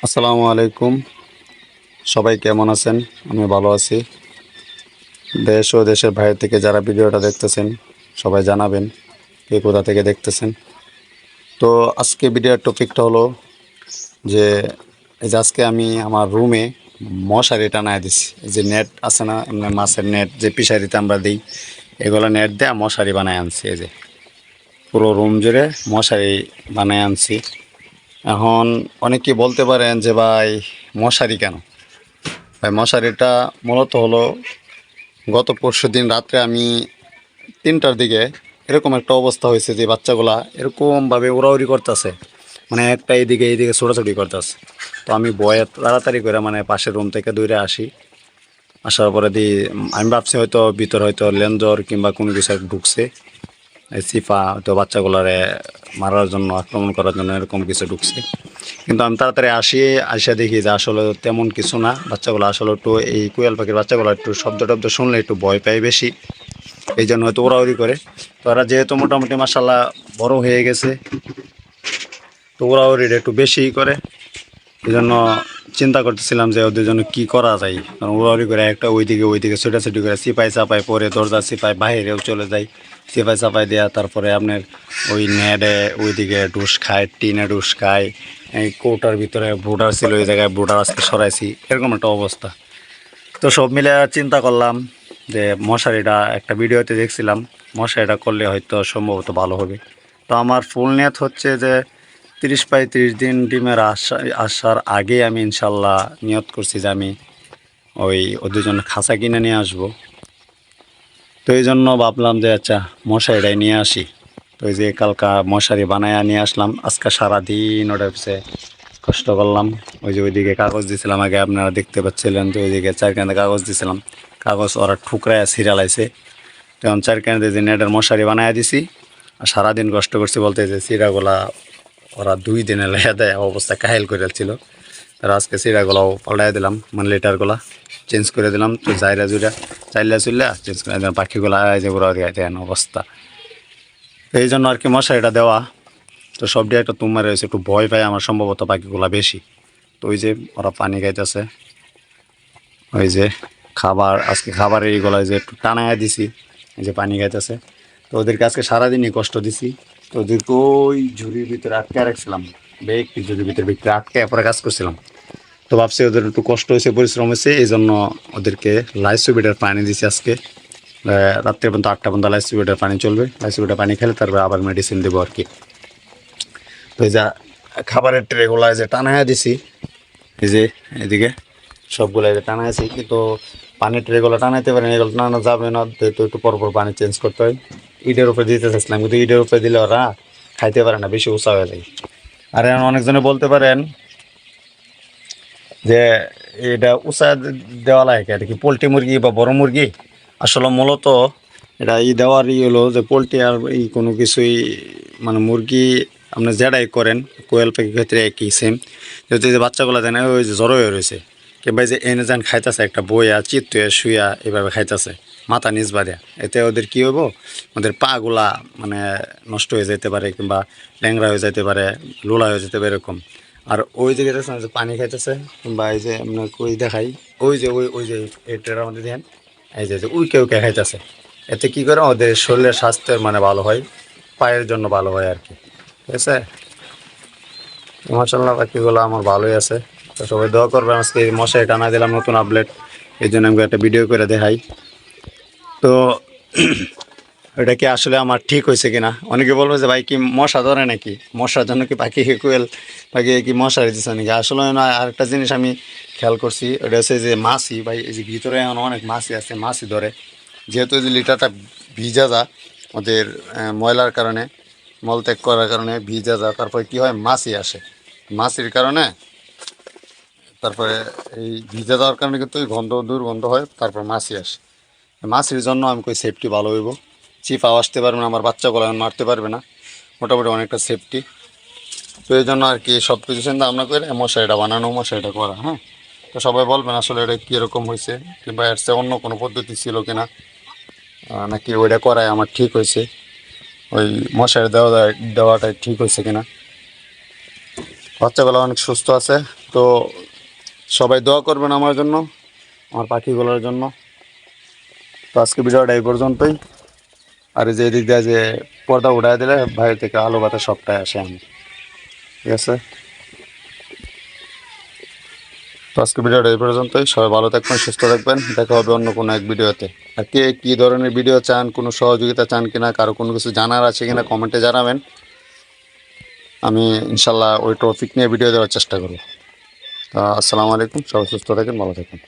আসসালামু আলাইকুম। সবাই কেমন আছেন? আমি ভালো আছি। দেশ ও দেশের বাইরে থেকে যারা ভিডিওটা দেখতেছেন সবাই জানাবেন কে কোথা থেকে দেখতেছেন। তো আজকে ভিডিওর টপিকটা হলো যে এই যে আজকে আমি আমার রুমে মশারি টানায় দিছি। এই যে নেট আছে না, এমনি মাছের নেট যে পিশারিতে আমরা দিই, এগুলো নেট দিয়ে মশারি বানায় আনছি। এই যে পুরো রুম জুড়ে মশারি বানায় আনছি। এখন অনেকে বলতে পারেন যে ভাই মশারি কেন? ভাই মশারিটা মূলত হলো গত পরশুদিন রাত্রে আমি 3টার দিকে এরকম একটা অবস্থা হয়েছে যে বাচ্চাগুলা এরকমভাবে উড়াউড়ি করতেছে, মানে একটা এইদিকে ছোটাছুটি করতেছে। তো আমি ভয়ে তাড়াতাড়ি করে মানে পাশের রুম থেকে দূরে আসি। আসার পরে আমি ভাবছি হয়তো ভিতর হয়তো লেঞ্জর কিংবা কোনো কিছু একটা ঢুকছে, এই সিফা হয়তো বাচ্চাগুলারে মারার জন্য, আক্রমণ করার জন্য এরকম কিছু ঢুকছে। কিন্তু আমি তাড়াতাড়ি আসিয়া দেখি যে আসলে তেমন কিছু না। বাচ্চাগুলো আসলে একটু এই কোয়েল পাখির বাচ্চাগুলো একটু শব্দ টব্দ শুনলে একটু ভয় পায় বেশি, এই জন্য হয়তো ওড়াউড়ি করে। তো ওরা যেহেতু মোটামুটি মাসাল্লাহ বড় হয়ে গেছে, তো ওড়াউড়িটা একটু বেশিই করে। এই জন্য চিন্তা করতেছিলাম যে ওদের জন্য কী করা যায়। কারণ উড়াউড়ি করে একটা ওইদিকে ছোটাছুটি করে সিপাই চাপাই পরে দরজা সিপাই বাহিরেও চলে যায়। সিপাই চাপাই দেওয়া, তারপরে আপনার ওই নেটে ওইদিকে ডুস খায়, টিনে ডুস খায়। এই কৌটার ভিতরে ব্রুডার ছিল, ওই জায়গায় ব্রুডার আজকে সরাইছি, এরকম একটা অবস্থা। তো সব মিলে চিন্তা করলাম যে মশারিটা একটা ভিডিওতে দেখছিলাম মশারিটা করলে হয়তো সম্ভবত ভালো হবে। তো আমার ফুল নিয়ত হচ্ছে যে 30-35 দিন ডিমের আসার আগে আমি ইনশাল্লাহ নিয়ত করছি যে আমি ওদের জন্য খাঁচা কিনে নিয়ে আসব। তো এই জন্য ভাবলাম যে আচ্ছা মশারিটাই নিয়ে আসি। তো এই যে কালকা মশারি বানায় নিয়ে আসলাম। আজকে সারাদিন ওটার পিছিয়ে কষ্ট করলাম। ওই যে ওইদিকে কাগজ দিয়েছিলাম, আগে আপনারা দেখতে পাচ্ছিলেন, তো ওইদিকে চারখানে কাগজ দিয়েছিলাম। কাগজ ওরা ঠুকরায় সিরিয়ালাইছে। তখন চারখানে যে নেটের মশারি বানায় দিছি। আর সারাদিন কষ্ট করছি বলতে যে সিরাগুলা ওরা 2 দিনে লেয়া দেয়, অবস্থা কাহিল করে ছিল। তার আজকে সিরাগুলাও পাল্টাই দিলাম, মানে লিটারগুলা চেঞ্জ করে দিলাম। তো জায়রা জুড়া চাইলা চুল্লা চেঞ্জ করে দিলাম, পাখিগুলা যে ওরা দেন অবস্থা। তো এই জন্য আর কি মশারিটা দেওয়া। তো সব দিয়ে একটা তোমার রয়েছে, একটু ভয় পায় আমার সম্ভবত পাখিগুলা বেশি। তো ওই যে ওরা পানি খাইতেছে, ওই যে খাবার আজকে খাবারের এইগুলো যে একটু টানায় দিছি, এই যে পানি খাইতেছে। তো ওদেরকে আজকে সারাদিনই কষ্ট দিছি। তো ওদেরকে ওই ঝুড়ির ভিতরে আটকে রাখছিলাম, একটি ঝুড়ির ভিতরে আটকে পরে কাজ করছিলাম। তো ভাবছি ওদের একটু কষ্ট হয়েছে, পরিশ্রম হয়েছে, এই জন্য ওদেরকে লাইসোবিটার পানি দিছি আজকে। রাত্রে পর্যন্ত 8টা পর্যন্ত লাইসোবিটার পানি চলবে। লাইসোবিটার পানি খেলে তারপরে আবার মেডিসিন দেবো আর কি। তো এই যা খাবারের ট্রেগুলো যে টানায় দিছি, এই যে এদিকে সবগুলো যে টানাইছি, কিন্তু পানির ট্রেগুলো টানাইতে পারেন, এগুলো টানানো যাবে না, তো একটু পরপর পানি চেঞ্জ করতে হয়। ইটের উপরে দিতে চাইছিলাম, কিন্তু ইটের উপরে দিলে ওরা খাইতে পারে না, বেশি উঁচা হয়ে যায়। আর এখন অনেকজনে বলতে পারেন যে এটা উঁচা দেওয়া লাগে, এটা কি পোলট্রি মুরগি বা বড় মুরগি? আসলে মূলত এটা দেওয়ারই হলো যে পোলট্রি আর কোনো কিছুই, মানে মুরগি আপনি যেটাই করেন, কোয়েল পাখির ক্ষেত্রে একই সেম। যেহেতু যে বাচ্চাগুলো দেন ওই যে জড়ো হয়ে রয়েছে, কিংবা যে এনে যান খাইতেছে একটা বইয়া চিত্ত শুয়া এভাবে খাইতেছে মাথা নিচ বাঁধা, এতে ওদের কী হইব, ওদের পাগুলা মানে নষ্ট হয়ে যেতে পারে, কিংবা ল্যাংরা হয়ে যেতে পারে, লোলা হয়ে যেতে পারে এরকম। আর ওই যে দেখতেছেন যে পানি খাইতেছে, কিংবা এই যে আপনার কই দেখাই, ওই যে ওই যে এটার মধ্যে দেখেন, এই যে উইকে উইকে খাইতেছে। এতে কী করে ওদের শরীরের স্বাস্থ্যের মানে ভালো হয়, পায়ের জন্য ভালো হয় আর কি। ঠিক আছে, মাশাআল্লাহ পাখিগুলো আমার ভালোই আছে। তো সবাই দোয়া করবেন। আজকে মশারি টানা দিলাম, নতুন আপডেট, এই জন্য আমি একটা ভিডিও করে দেখাই। তো এটা কি আসলে আমার ঠিক হয়েছে কিনা? অনেকে বলবে যে ভাই কি মশা ধরে নাকি, মশার জন্য কি পাখি কোয়েল পাখি কি মশারি দিচ্ছে নাকি? আসলে না, আরেকটা জিনিস আমি খেয়াল করছি, ওটা হচ্ছে যে মাছি, ভাই এই যে ভিতরে এখন অনেক মাছি আছে, মাছি ধরে। যেহেতু এই যে লিটারটা ভিজা যা ওদের ময়লার কারণে, মলত্যাগ করার কারণে ভিজা যা, তারপরে কি হয় মাছি আসে, মাছির কারণে তারপরে এই ভিজা যাওয়ার কারণে কিন্তু ওই দুর্গন্ধ হয়, তারপর মাছি আসে। মাছির জন্য আমি কই সেফটি ভালো হইব, চিপাও আসতে পারবে না, আমার বাচ্চাগুলো এখন মারতে পারবে না, মোটামুটি অনেকটা সেফটি। তো এই জন্য আর কি সব কিছু চিন্তা ভাবনা করে মশারিটা বানানো, মশারিটা করা। হ্যাঁ, তো সবাই বলবেন আসলে এটা কীরকম হয়েছে, কিংবা এর চেয়ে অন্য কোনো পদ্ধতি ছিল কিনা, নাকি ওইটা করাই আমার ঠিক হয়েছে, ওই মশারি দেওয়াটাই ঠিক হয়েছে কিনা। বাচ্চাগুলো অনেক সুস্থ আছে, তো সবাই দোয়া করবেন আমার জন্য, আমার পাখিগুলোর জন্য। তো আজকে ভিডিওটা এই পর্যন্তই। আর এই যে এদিক দিয়ে যে পর্দা উঠাই দিলে বাইরে থেকে আলো বাতাস সবটাই আসে আমি, ঠিক আছে। তো আজকে ভিডিওটা এই পর্যন্তই। সবাই ভালো থাকবেন, সুস্থ থাকবেন। দেখা হবে অন্য কোনো এক ভিডিওতে। আর কে কী ধরনের ভিডিও চান, কোনো সহযোগিতা চান কিনা, কারো কোনো কিছু জানার আছে কিনা কমেন্টে জানাবেন। আমি ইনশাল্লাহ ওই টপিক নিয়ে ভিডিও দেওয়ার চেষ্টা করব। তো আসসালামু আলাইকুম, সবাই সুস্থ থাকেন, ভালো থাকেন।